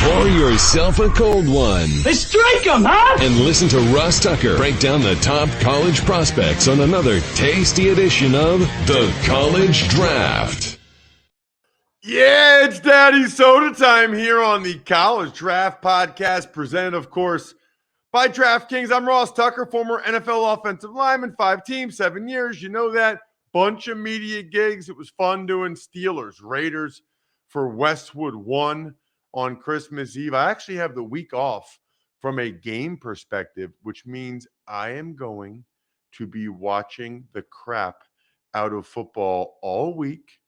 Pour yourself a cold one. Let's drink them, huh? And listen to Ross Tucker break down the top college prospects on another tasty edition of The College Draft. Yeah, it's Daddy Soda time here on the College Draft Podcast, presented, of course, by DraftKings. I'm Ross Tucker, former NFL offensive lineman, 5 teams, 7 years. You know that. Bunch of media gigs. It was fun doing Steelers, Raiders for Westwood 1 on Christmas Eve. I actually have the week off from a game perspective, which means I am going to be watching the crap out of football all week,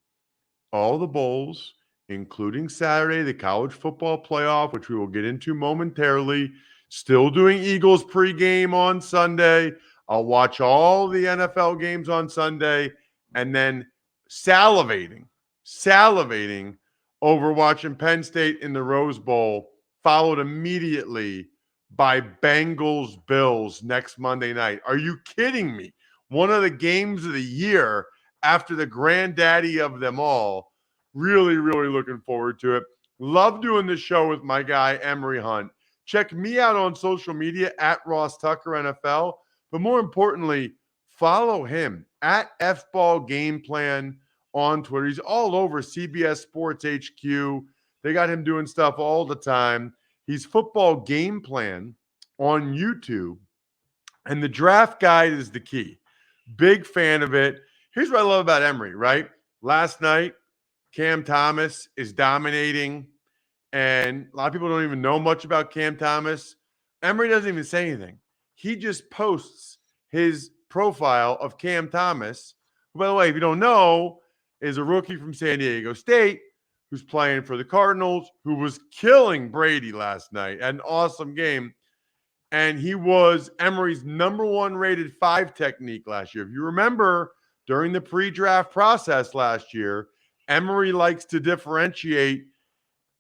all the bowls, including Saturday, the college football playoff, which we will get into momentarily. Still doing Eagles pregame on Sunday. I'll watch all the NFL games on Sunday, and then salivating over watching Penn State in the Rose Bowl, followed immediately by Bengals-Bills next Monday night. Are you kidding me? One of the games of the year after the granddaddy of them all. Really, really looking forward to it. Love doing this show with my guy, Emory Hunt. Check me out on social media at Ross Tucker NFL. But more importantly, follow him at FBall Game Plan on Twitter. He's all over CBS Sports HQ. They got him doing stuff all the time. He's Football Game Plan on YouTube. And the draft guide is the key. Big fan of it. Here's what I love about Emory, right? Last night, Cam Thomas is dominating. And a lot of people don't even know much about Cam Thomas. Emory doesn't even say anything. He just posts his profile of Cam Thomas, who, by the way, if you don't know, is a rookie from San Diego State who's playing for the Cardinals, who was killing Brady last night. An awesome game. And he was Emory's number 1 rated 5 technique last year. If you remember, during the pre-draft process last year, Emory likes to differentiate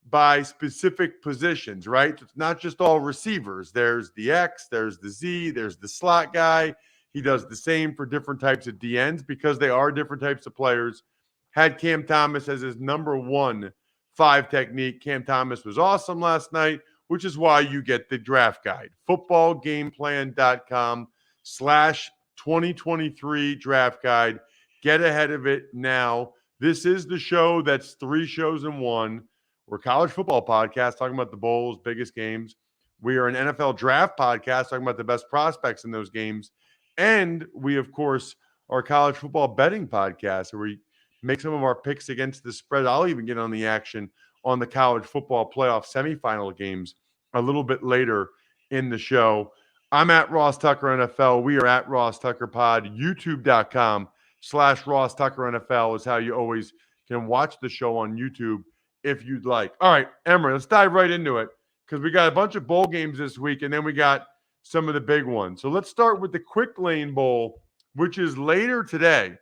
by specific positions, right? It's not just all receivers. There's the X, there's the Z, there's the slot guy. He does the same for different types of DNs because they are different types of players. Had Cam Thomas as his number 1 5 technique. Cam Thomas was awesome last night, which is why you get the draft guide. Footballgameplan.com/2023 draft guide. Get ahead of it now. This is the show that's 3 shows in one. We're a college football podcast talking about the bowls, biggest games. We are an NFL draft podcast talking about the best prospects in those games. And we, of course, are a college football betting podcast where we make some of our picks against the spread. I'll even get on the action on the college football playoff semifinal games a little bit later in the show. I'm at Ross Tucker NFL. We are at Ross Tucker Pod. YouTube.com/Ross Tucker NFL is how you always can watch the show on YouTube if you'd like. All right, Emory, let's dive right into it because we got a bunch of bowl games this week, and then we got some of the big ones. So let's start with the Quick Lane Bowl, which is later today.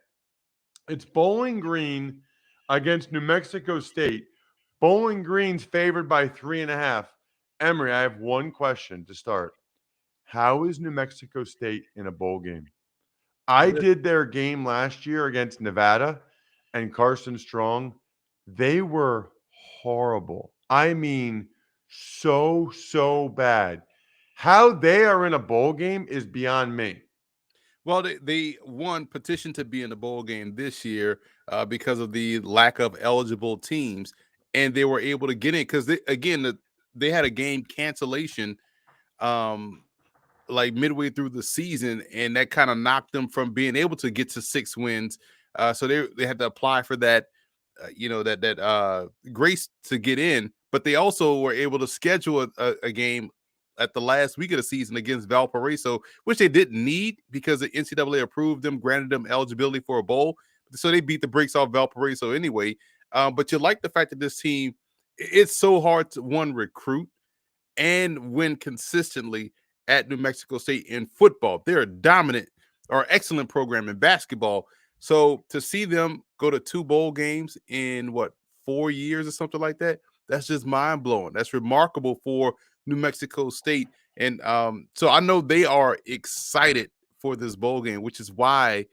It's Bowling Green against New Mexico State. Bowling Green's favored by 3.5. Emory, I have one question to start. How is New Mexico State in a bowl game? I did their game last year against Nevada and Carson Strong. They were horrible. I mean, so bad. How they are in a bowl game is beyond me. Well, they won petition to be in the bowl game this year because of the lack of eligible teams, and they were able to get in because they had a game cancellation like midway through the season, and that kind of knocked them from being able to get to 6 wins. So they had to apply for that, grace to get in, but they also were able to schedule a game at the last week of the season against Valparaiso, which they didn't need because the NCAA approved them, granted them eligibility for a bowl. So they beat the brakes off Valparaiso anyway. But you like the fact that this team, it's so hard to, one, recruit and win consistently at New Mexico State in football. They're a dominant or excellent program in basketball. So to see them go to 2 bowl games in 4 years or something like that, that's just mind blowing. That's remarkable for New Mexico State. And so I know they are excited for this bowl game, which is why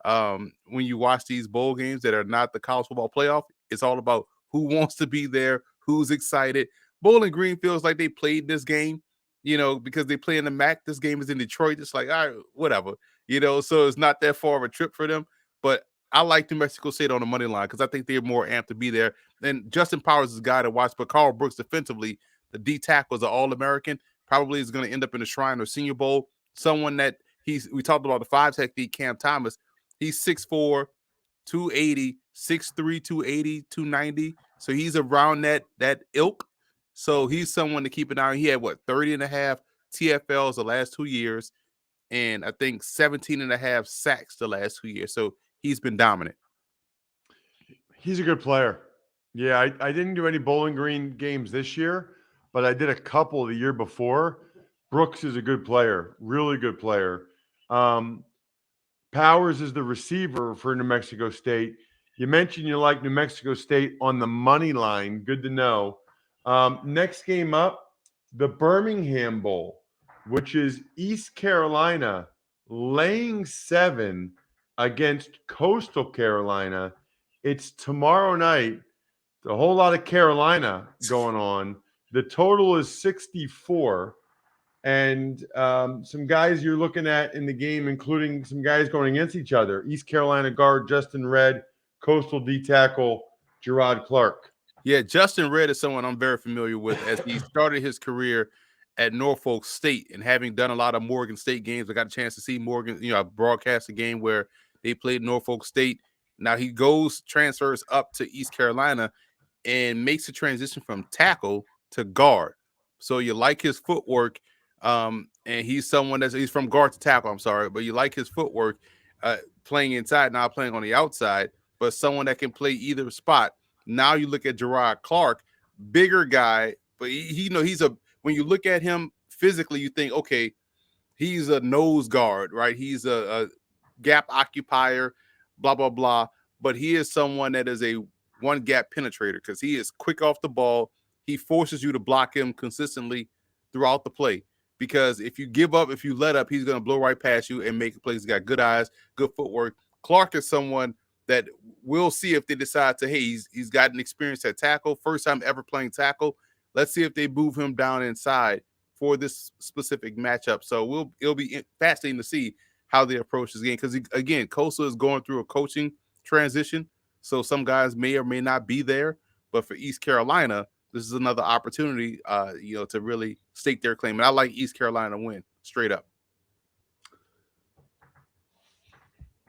when you watch these bowl games that are not the college football playoff, it's all about who wants to be there, who's excited. Bowling Green feels like they played this game, because they play in the MAC. This game is in Detroit. It's like, all right, whatever, so it's not that far of a trip for them. But I like New Mexico State on the money line because I think they're more amped to be there. And Justin Powers is a guy to watch, but Carl Brooks defensively, the D tackle, is an All-American, probably is going to end up in the Shrine or Senior Bowl. Someone that we talked about the 5 technique, Cam Thomas. He's 6'4", 280, 6'3", 280, 290. So he's around that ilk. So he's someone to keep an eye on. He had 30 and a half TFLs the last 2 years, and I think 17 and a half sacks the last 2 years. So he's been dominant. He's a good player. Yeah, I didn't do any Bowling Green games this year, but I did a couple the year before. Brooks is a good player, really good player. Powers is the receiver for New Mexico State. You mentioned you like New Mexico State on the money line. Good to know. Next game up, the Birmingham Bowl, which is East Carolina laying 7 against Coastal Carolina. It's tomorrow night. A whole lot of Carolina going on. The total is 64. And some guys you're looking at in the game, including some guys going against each other. East Carolina guard Justin Redd, Coastal D tackle Gerard Clark. Yeah, Justin Redd is someone I'm very familiar with as he started his career at Norfolk State, and having done a lot of Morgan State games, I got a chance to see Morgan, I broadcast a game where they played Norfolk State. Now he transfers up to East Carolina and makes a transition from tackle to guard. So you like his footwork, and he's someone he's from guard to tackle, I'm sorry, but you like his footwork, playing inside, now playing on the outside, but someone that can play either spot. Now you look at Gerard Clark, bigger guy, but when you look at him physically, you think, okay, he's a nose guard, right? He's a gap occupier, blah, blah, blah. But he is someone that is a one gap penetrator because he is quick off the ball. He forces you to block him consistently throughout the play. Because if you give up, if you let up, he's going to blow right past you and make plays. He's got good eyes, good footwork. Clark is someone that we'll see if they decide to, hey, he's got an experience at tackle, first time ever playing tackle. Let's see if they move him down inside for this specific matchup. So it'll be fascinating to see how they approach this game. Because, again, Coastal is going through a coaching transition. So some guys may or may not be there. But for East Carolina, this is another opportunity, to really stake their claim. And I like East Carolina to win straight up.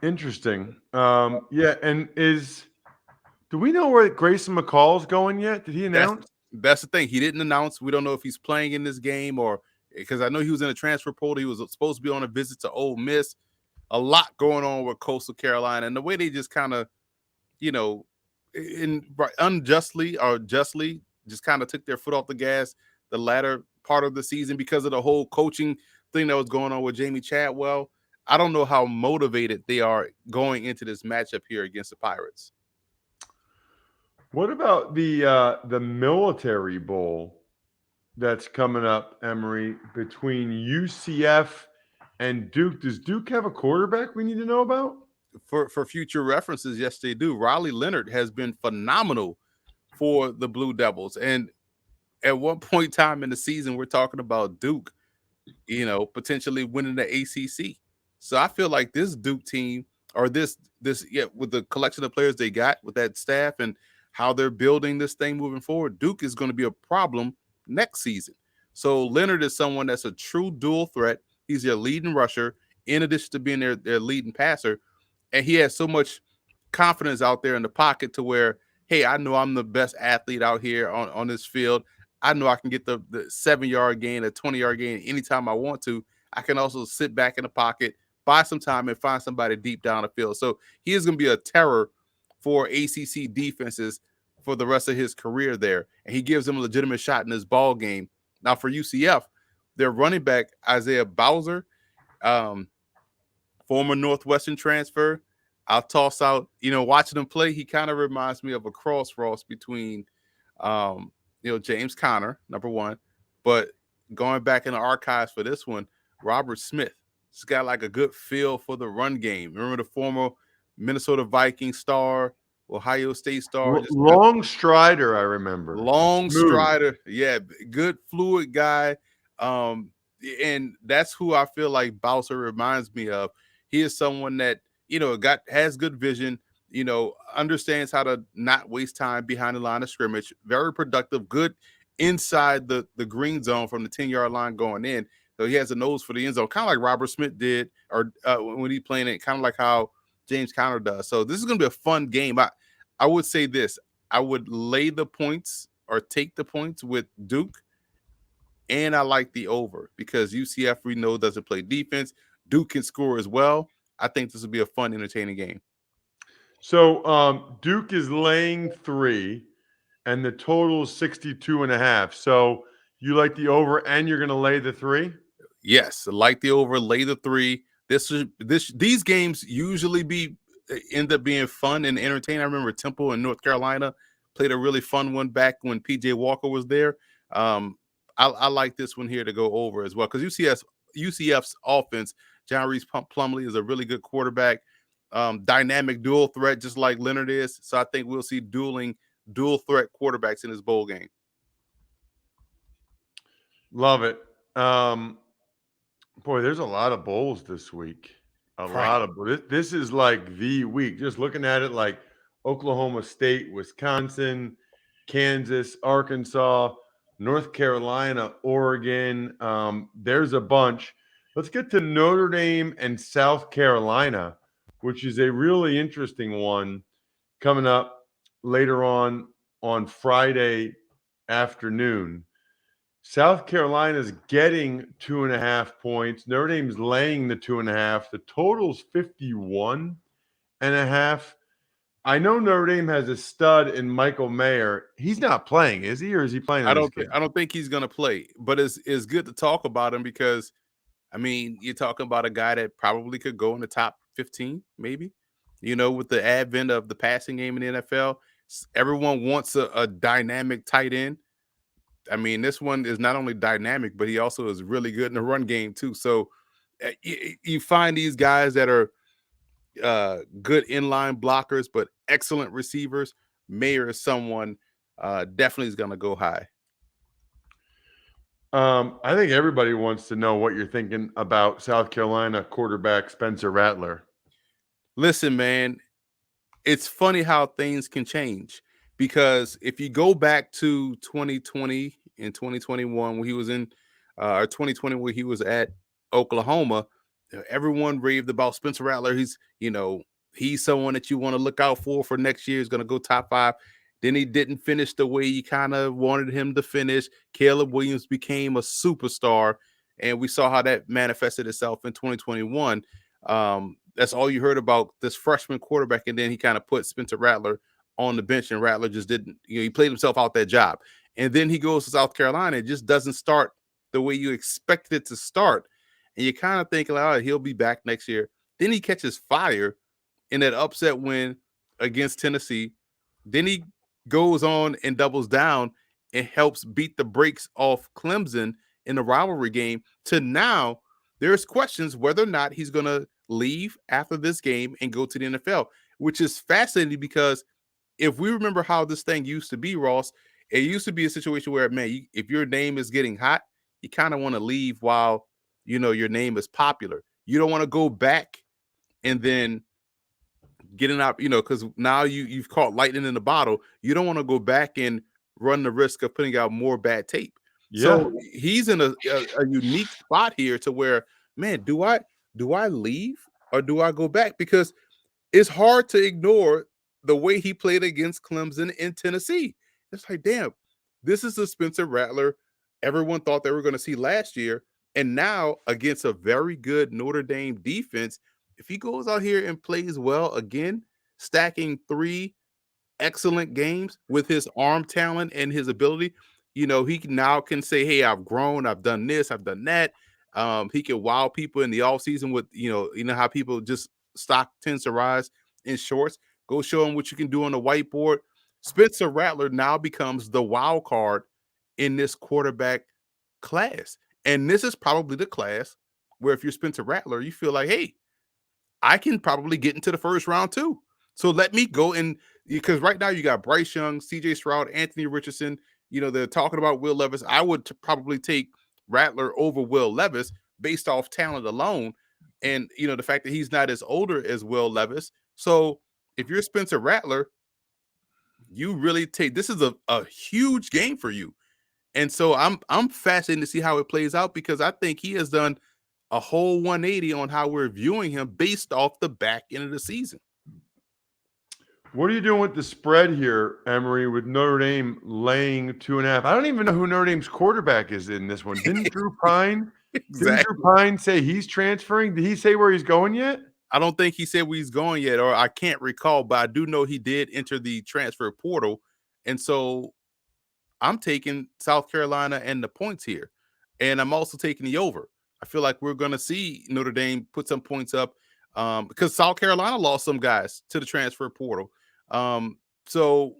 Interesting. Yeah, and do we know where Grayson McCall's going yet? Did he announce? That's the thing. He didn't announce. We don't know if he's playing in this game or because I know he was in a transfer portal. He was supposed to be on a visit to Ole Miss. A lot going on with Coastal Carolina, and the way they just kind of, unjustly or justly, just kind of took their foot off the gas the latter part of the season because of the whole coaching thing that was going on with Jamie Chadwell. I don't know how motivated they are going into this matchup here against the Pirates. What about the Military Bowl that's coming up, Emory, between UCF and Duke? Does Duke have a quarterback we need to know about? For future references, yes, they do. Riley Leonard has been phenomenal for the Blue Devils. And at one point in time in the season, we're talking about Duke, potentially winning the ACC. So I feel like this Duke team or this with the collection of players they got with that staff and how they're building this thing moving forward, Duke is going to be a problem next season. So Leonard is someone that's a true dual threat. He's their leading rusher in addition to being their leading passer. And he has so much confidence out there in the pocket to where, hey, I know I'm the best athlete out here on this field. I know I can get the 7-yard gain, a 20-yard gain anytime I want to. I can also sit back in the pocket, buy some time, and find somebody deep down the field. So he is going to be a terror for ACC defenses for the rest of his career there. And he gives them a legitimate shot in this ball game. Now for UCF, their running back, Isaiah Bowser, former Northwestern transfer. I'll toss out, watching him play, he kind of reminds me of a cross between, James Conner, number one. But going back in the archives for this one, Robert Smith. He's got like a good feel for the run game. Remember the former Minnesota Vikings star, Ohio State star. Long strider, I remember. Long Smooth. strider. Yeah, good fluid guy. And that's who I feel like Bowser reminds me of. He is someone that, has good vision, understands how to not waste time behind the line of scrimmage, very productive, good inside the green zone from the 10-yard line going in. So he has a nose for the end zone, kind of like Robert Smith did, or when he playing it, kind of like how James Conner does. So this is going to be a fun game. I would say this. I would lay the points or take the points with Duke, and I like the over because UCF we know doesn't play defense. Duke can score as well. I think this will be a fun, entertaining game. So Duke is laying 3, and the total is 62.5. So you like the over, and you're going to lay the 3? Yes, like the over, lay the 3. These games usually end up being fun and entertaining. I remember Temple in North Carolina played a really fun one back when PJ Walker was there. I like this one here to go over as well because UCF's offense, John Reese Plumlee is a really good quarterback, dynamic dual threat just like Leonard is. So I think we'll see dual threat quarterbacks in this bowl game. Love it. Boy, there's a lot of bowls this week. This is like the week. Just looking at it, like Oklahoma State, Wisconsin, Kansas, Arkansas, North Carolina, Oregon. There's a bunch. Let's get to Notre Dame and South Carolina, which is a really interesting one coming up later on Friday afternoon. South Carolina's getting 2.5 points. Notre Dame's laying the 2.5. The total's 51.5. I know Notre Dame has a stud in Michael Mayer. He's not playing, is he, or is he playing? I don't think he's going to play, but it's good to talk about him because, I mean, you're talking about a guy that probably could go in the top 15, maybe. With the advent of the passing game in the NFL, everyone wants a dynamic tight end. I mean, this one is not only dynamic, but he also is really good in the run game too. So you find these guys that are good inline blockers, but excellent receivers. Mayer is someone definitely is going to go high. I think everybody wants to know what you're thinking about South Carolina quarterback Spencer Rattler. Listen, man, it's funny how things can change. Because if you go back to 2020 and 2021 when he was in, or 2020 where he was at Oklahoma, everyone raved about Spencer Rattler. He's someone that you want to look out for next year. He's going to go top 5. Then he didn't finish the way you kind of wanted him to finish. Caleb Williams became a superstar, and we saw how that manifested itself in 2021. That's all you heard about this freshman quarterback, and then he kind of put Spencer Rattler on the bench, and Rattler just didn't, he played himself out that job. And then he goes to South Carolina. It just doesn't start the way you expected it to start. And you kind of think, like, he'll be back next year. Then he catches fire in that upset win against Tennessee. Then he goes on and doubles down and helps beat the brakes off Clemson in the rivalry game. To now, there's questions whether or not he's going to leave after this game and go to the NFL, which is fascinating because if we remember how this thing used to be, Ross, it used to be a situation where, man, if your name is getting hot, you kind of want to leave while, your name is popular. You don't want to go back and then getting out, because now you've caught lightning in the bottle. You don't want to go back and run the risk of putting out more bad tape. Yeah. So he's in a unique spot here to where, man, do I leave or do I go back? Because it's hard to ignore the way he played against Clemson in Tennessee. It's like, damn, this is the Spencer Rattler everyone thought they were going to see last year. And now against a very good Notre Dame defense, if he goes out here and plays well again, stacking 3 excellent games with his arm talent and his ability, he now can say, hey, I've grown, I've done this, I've done that. He can wow people in the offseason with, how people just stock tends to rise in shorts. Go show them what you can do on the whiteboard. Spencer Rattler now becomes the wild card in this quarterback class. And this is probably the class where if you're Spencer Rattler, you feel like, hey, I can probably get into the first round too. So let me go and because right now you got Bryce Young, CJ Stroud, Anthony Richardson. They're talking about Will Levis. I would probably take Rattler over Will Levis based off talent alone. And, the fact that he's not as older as Will Levis. So if you're Spencer Rattler, you really this is a huge game for you. And so I'm fascinated to see how it plays out, because I think he has done a whole 180 on how we're viewing him based off the back end of the season. What are you doing with the spread here, Emory, with Notre Dame laying 2.5? I don't even know who Notre Dame's quarterback is in this one. Didn't Drew Pine say he's transferring? Did he say where he's going yet? I don't think he said where he's going yet, or I can't recall, but I do know he did enter the transfer portal. And so I'm taking South Carolina and the points here. And I'm also taking the over. I feel like we're going to see Notre Dame put some points up because South Carolina lost some guys to the transfer portal. So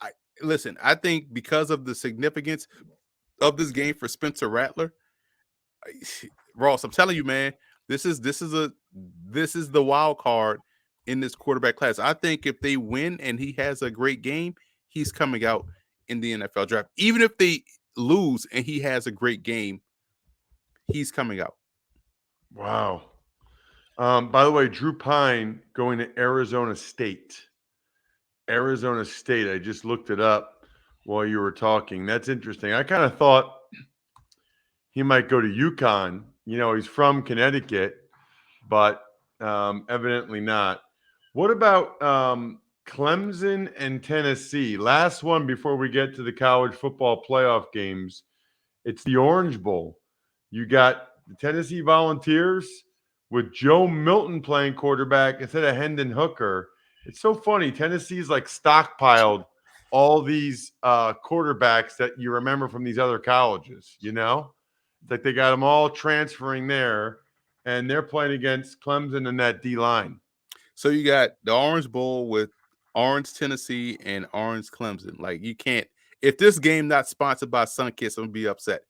I think because of the significance of this game for Spencer Rattler, Ross, I'm telling you, man, this is the wild card in this quarterback class. I think if they win and he has a great game, he's coming out in the NFL draft. Even if they lose and he has a great game, he's coming out. Wow. By the way, Drew Pine going to Arizona State. Arizona State. I just looked it up while you were talking. That's interesting. I kind of thought he might go to UConn. He's from Connecticut, but evidently not. What about Clemson and Tennessee? Last one before we get to the college football playoff games. It's the Orange Bowl. You got the Tennessee Volunteers with Joe Milton playing quarterback instead of Hendon Hooker. It's so funny. Tennessee's like stockpiled all these quarterbacks that you remember from these other colleges, It's like they got them all transferring there, and they're playing against Clemson in that D-line. So you got the Orange Bowl with Orange Tennessee and Orange Clemson. Like, you can't – if this game not sponsored by Sunkiss, I'm going to be upset.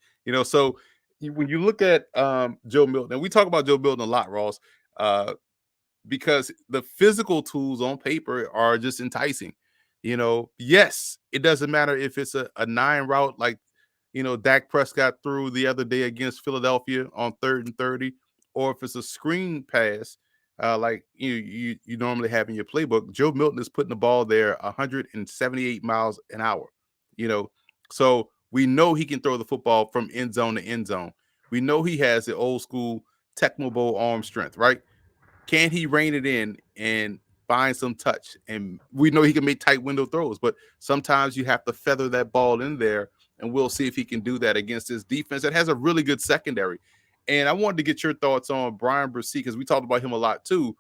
So when you look at Joe Milton, and we talk about Joe Milton a lot, Ross, because the physical tools on paper are just enticing. Yes, it doesn't matter if it's a 9 route like, Dak Prescott threw the other day against Philadelphia on 3rd and 30, or if it's a screen pass like you normally have in your playbook. Joe Milton is putting the ball there 178 miles an hour. So we know he can throw the football from end zone to end zone. We know he has the old school Tecmo Bowl arm strength, right? Can he rein it in and find some touch? And we know he can make tight window throws, but sometimes you have to feather that ball in there, and we'll see if he can do that against this defense that has a really good secondary. And I wanted to get your thoughts on Brian Bresee, because we talked about him a lot too.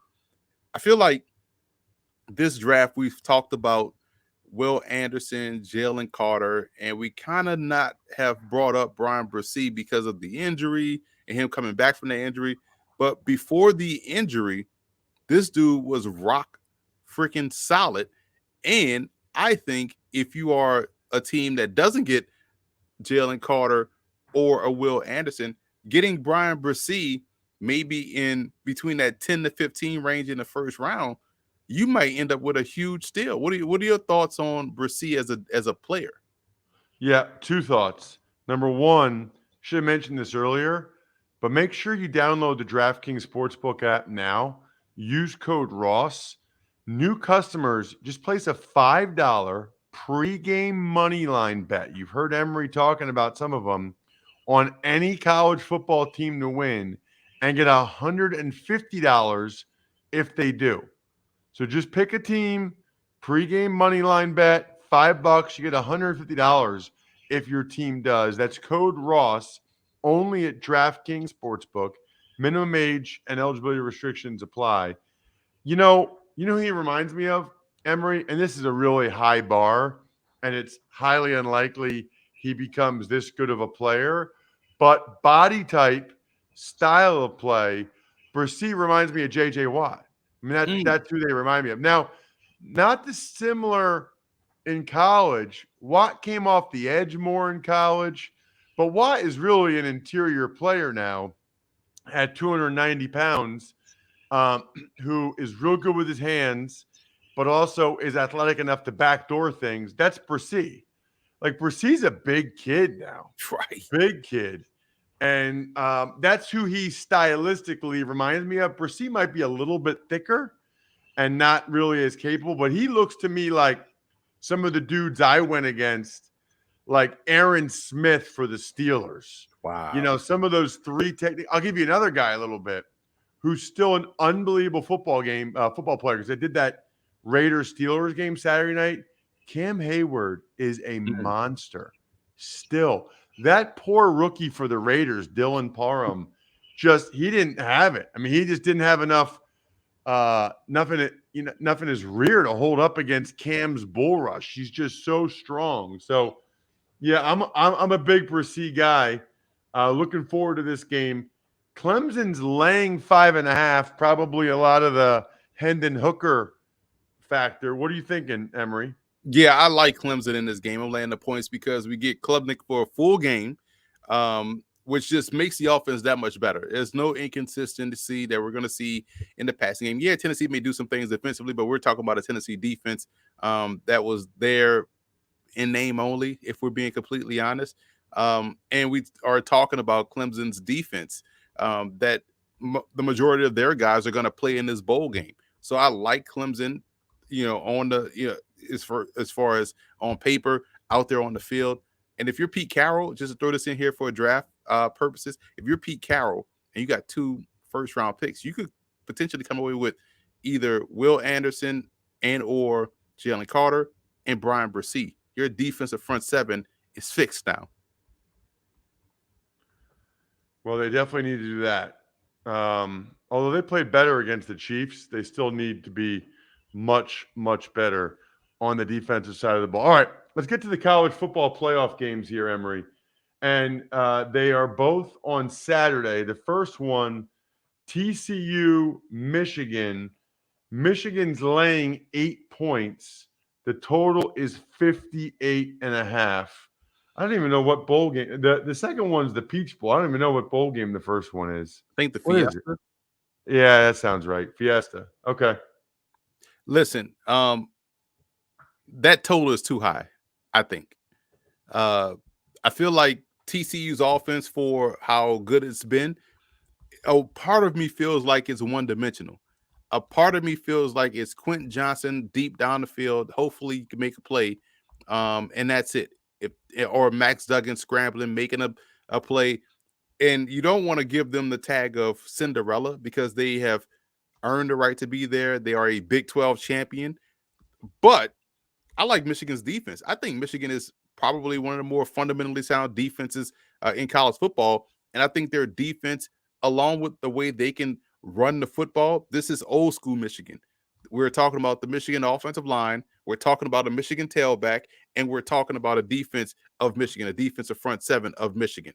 I feel like this draft, we've talked about Will Anderson, Jalen Carter, and we kind of not have brought up Brian Bresee because of the injury and him coming back from the injury. But before the injury, this dude was rock freaking solid. And I think if you are a team that doesn't get Jalen Carter or a Will Anderson, getting Brian Bresee maybe in between that 10 to 15 range in the first round, you might end up with a huge steal. What are your thoughts on Bresee as a player? Yeah, 2 thoughts. Number one, should have mentioned this earlier, but make sure you download the DraftKings Sportsbook app now. Use code Ross. New customers, just place a $5 pregame money line bet. You've heard Emory talking about some of them, on any college football team to win, and get $150 if they do. So just pick a team, pregame money line bet, $5, you get $150 if your team does. That's code Ross, only at DraftKings Sportsbook. Minimum age and eligibility restrictions apply. Who he reminds me of, Emory, and this is a really high bar, and it's highly unlikely he becomes this good of a player, but body type, style of play, Bresee reminds me of J.J. Watt. I mean, that's who they remind me of. Now, not dissimilar in college. Watt came off the edge more in college, but Watt is really an interior player now at 290 pounds, who is real good with his hands but also is athletic enough to backdoor things. That's Bresee. Like Bresee's a big kid now, Right. big kid. And that's who he stylistically reminds me of. Bresee might be a little bit thicker and not really as capable, but he looks to me like some of the dudes I went against, like Aaron Smith for the Steelers. Wow. Some of those three techniques. I'll give you another guy a little bit who's still an unbelievable football player because I did that Raiders Steelers game Saturday night. Cam Hayward is a monster still. That poor rookie for the Raiders, Dylan Parham, he didn't have it. I mean, he just didn't have enough in his rear to hold up against Cam's bull rush. He's just so strong. So yeah, I'm a big Bresee guy. Looking forward to this game. Clemson's laying 5.5. Probably a lot of the Hendon Hooker factor. What are you thinking, Emory? Yeah, I like Clemson in this game. I'm laying the points because we get Klubnik for a full game, which just makes the offense that much better. There's no inconsistency that we're going to see in the passing game. Yeah, Tennessee may do some things defensively, but we're talking about a Tennessee defense that was there in name only, if we're being completely honest. And we are talking about Clemson's defense that the majority of their guys are going to play in this bowl game. So I like Clemson, on the, as far as on paper, out there on the field. And if you're Pete Carroll, just to throw this in here for draft purposes, if you're Pete Carroll and you got 2 first-round picks, you could potentially come away with either Will Anderson and or Jalen Carter and Brian Bresee. Your defensive front 7 is fixed now. Well, they definitely need to do that. Although they played better against the Chiefs, they still need to be much, much better on the defensive side of the ball. All right, let's get to the college football playoff games here, Emory. And they are both on Saturday. The first one, TCU, Michigan. Michigan's laying 8 points. The total is 58.5. I don't even know what bowl game. The second one's the Peach Bowl. I don't even know what bowl game the first one is. I think the What is Fiesta. it? Yeah, that sounds right. Fiesta. Okay. Listen, that total is too high, I think. I feel like TCU's offense, for how good it's been, a part of me feels like it's one-dimensional. A part of me feels like it's Quentin Johnson deep down the field. Hopefully you can make a play, and that's it. Or Max Duggan scrambling, making a play. And you don't want to give them the tag of Cinderella because they have earned the right to be there. They are a Big 12 champion. But I like Michigan's defense. I think Michigan is probably one of the more fundamentally sound defenses in college football. And I think their defense, along with the way they can run the football, this is old school Michigan. We're talking about the Michigan offensive line. We're talking about a Michigan tailback. And we're talking about a defense of Michigan, a defensive front 7 of Michigan.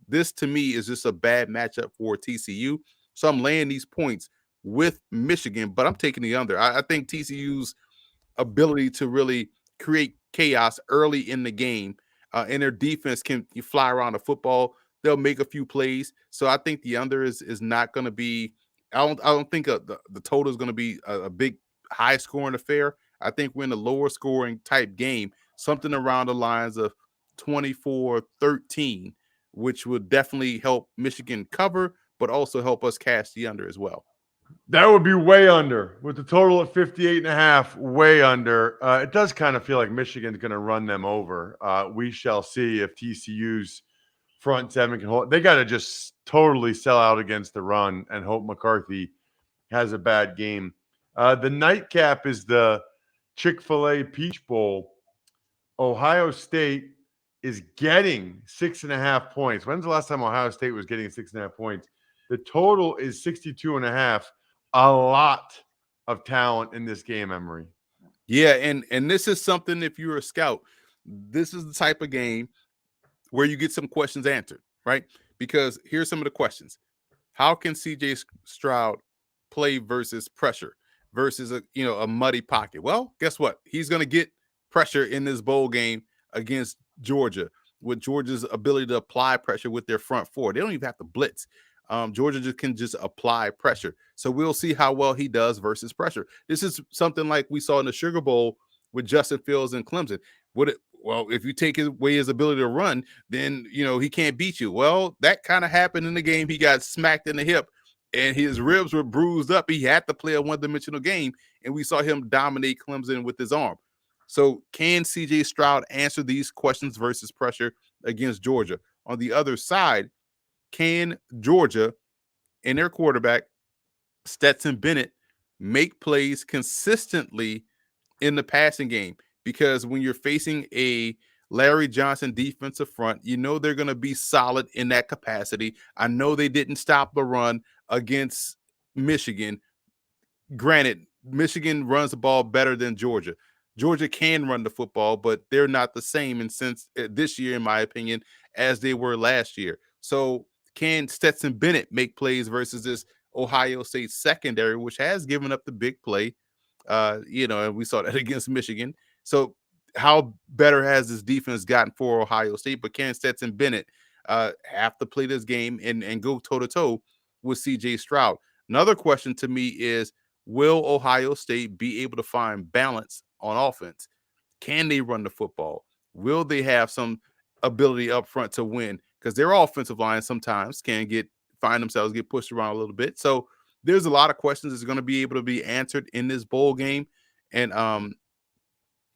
This, to me, is just a bad matchup for TCU. So I'm laying these points with Michigan, but I'm taking the under. I think TCU's ability to really create chaos early in the game, and their defense can fly around the football. They'll make a few plays. So I think the under is not going to be. I don't think the total is going to be a big high scoring affair. I think we're in a lower scoring type game, something around the lines of 24-13, which would definitely help Michigan cover, but also help us cash the under as well. That would be way under. With the total at 58.5, way under. It does kind of feel like Michigan's going to run them over. We shall see if TCU's front 7 can hold. They got to just totally sell out against the run and hope McCarthy has a bad game. The nightcap is the Chick-fil-A Peach Bowl. Ohio State is getting 6.5 points. When's the last time Ohio State was getting 6.5 points? The total is 62.5. A lot of talent in this game, Emory. Yeah, and this is something, if you're a scout, this is the type of game where you get some questions answered, right? Because here's some of the questions. How can CJ Stroud play versus pressure versus a muddy pocket? Well, guess what? He's going to get pressure in this bowl game against Georgia, with Georgia's ability to apply pressure with their front 4. They don't even have to blitz. Georgia just can apply pressure. So we'll see how well he does versus pressure. This is something like we saw in the Sugar Bowl with Justin Fields and Clemson. Well, if you take away his ability to run, then, he can't beat you. Well, that kind of happened in the game. He got smacked in the hip and his ribs were bruised up. He had to play a one-dimensional game, and we saw him dominate Clemson with his arm. So can C.J. Stroud answer these questions versus pressure against Georgia? On the other side, can Georgia and their quarterback, Stetson Bennett, make plays consistently in the passing game? Because when you're facing a Larry Johnson defensive front, they're going to be solid in that capacity. I know they didn't stop the run against Michigan. Granted, Michigan runs the ball better than Georgia. Georgia can run the football, but they're not the same this year, in my opinion, as they were last year. So can Stetson Bennett make plays versus this Ohio State secondary, which has given up the big play? And we saw that against Michigan. So how better has this defense gotten for Ohio State? But can Stetson Bennett have to play this game and go toe-to-toe with C.J. Stroud? Another question to me is, will Ohio State be able to find balance on offense? Can they run the football? Will they have some ability up front to win? Because their offensive line sometimes can find themselves get pushed around a little bit. So there's a lot of questions that's going to be able to be answered in this bowl game. And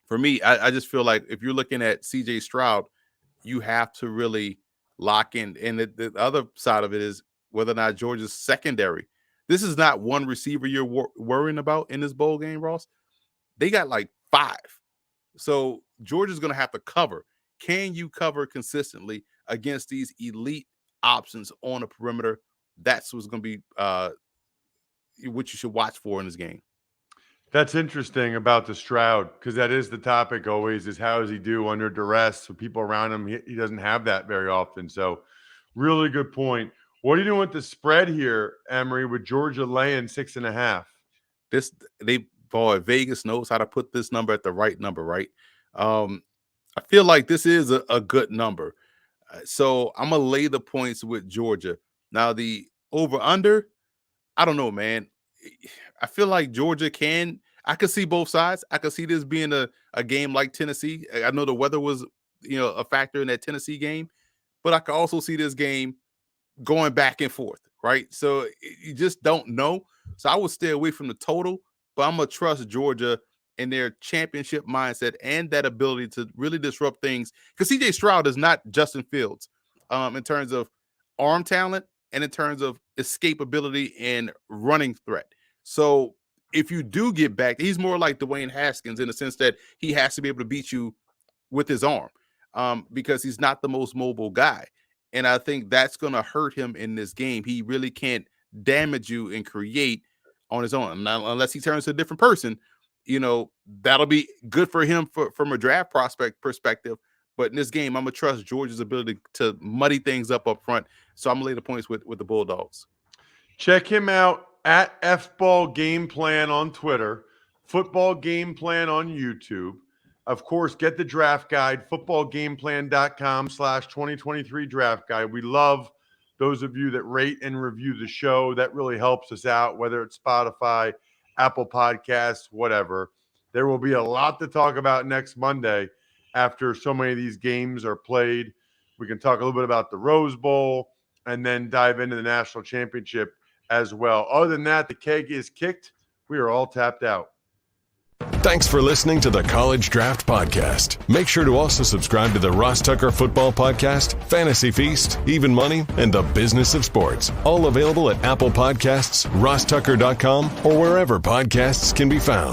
for me, I just feel like if you're looking at C.J. Stroud, you have to really lock in. And the other side of it is whether or not Georgia's secondary. This is not one receiver you're worrying about in this bowl game, Ross. They got like 5. So Georgia's going to have to cover. Can you cover consistently against these elite options on the perimeter? That's what's going to be what you should watch for in this game. That's interesting about the Stroud, because that is the topic always, is how does he do under duress with people around him? He doesn't have that very often. So really good point. What are you doing with the spread here, Emory, with Georgia laying 6.5? Vegas knows how to put this number at the right number, right? I feel like this is a good number. So I'm going to lay the points with Georgia. Now, the over-under, I don't know, man. I feel like Georgia I could see both sides. I could see this being a game like Tennessee. I know the weather was, a factor in that Tennessee game, but I could also see this game going back and forth, right? So you just don't know. So I would stay away from the total, but I'm going to trust Georgia and their championship mindset and that ability to really disrupt things. Because C.J. Stroud is not Justin Fields in terms of arm talent and in terms of escapability and running threat. So if you do get back, he's more like Dwayne Haskins in the sense that he has to be able to beat you with his arm because he's not the most mobile guy. And I think that's going to hurt him in this game. He really can't damage you and create on his own. Now, unless he turns to a different person, that'll be good for him from a draft prospect perspective. But in this game, I'm going to trust Georgia's ability to muddy things up front. So I'm going to lay the points with the Bulldogs. Check him out at FBall Game Plan on Twitter, Football Game Plan on YouTube. Of course, get the draft guide, footballgameplan.com/2023 draft guide. We love those of you that rate and review the show. That really helps us out, whether it's Spotify, Apple Podcasts, whatever. There will be a lot to talk about next Monday after so many of these games are played. We can talk a little bit about the Rose Bowl and then dive into the national championship as well. Other than that, the keg is kicked. We are all tapped out. Thanks for listening to the College Draft Podcast. Make sure to also subscribe to the Ross Tucker Football Podcast, Fantasy Feast, Even Money, and The Business of Sports. All available at Apple Podcasts, rosstucker.com, or wherever podcasts can be found.